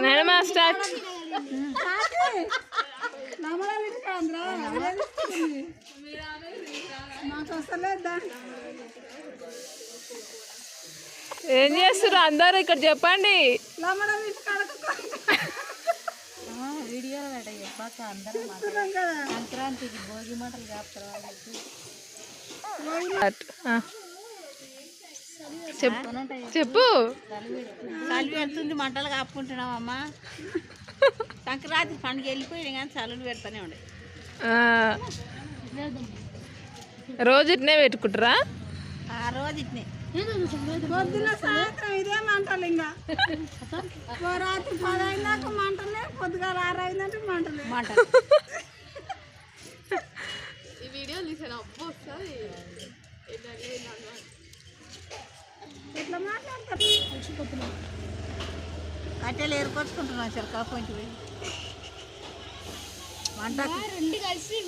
Madam start. ఏం చేస్తున్నారు అందరూ ఇక్కడ చెప్పండి. వీడియోలో చెప్పాక అందరూ సంక్రాంతికి భోగి మంటలు కాపుతారు. చెప్పు. చలి పెడుతుంది, మంటలు కాపుకుంటున్నామమ్మా. సంక్రాంతి పండుగ వెళ్ళిపోయి కానీ చలులు పెడతానే ఉండే. రోజు ఇట్నే పెట్టుకుంటారా? ఆ రోజు ఇట్నే పొద్దున సాయంత్రం ఇదే మంటలు. ఇంకా రాత్రి 10 అయినాక మంటలే, పొద్దుగా 6 అయిందంటే మంటలే. ఈ వీడియో తీసాను ఇట్లా మాట్లాడతారు. కట్టెలు ఏరుకొచ్చుకుంటున్నాం సార్ కాపోయింటి వంట రెండు కలిసి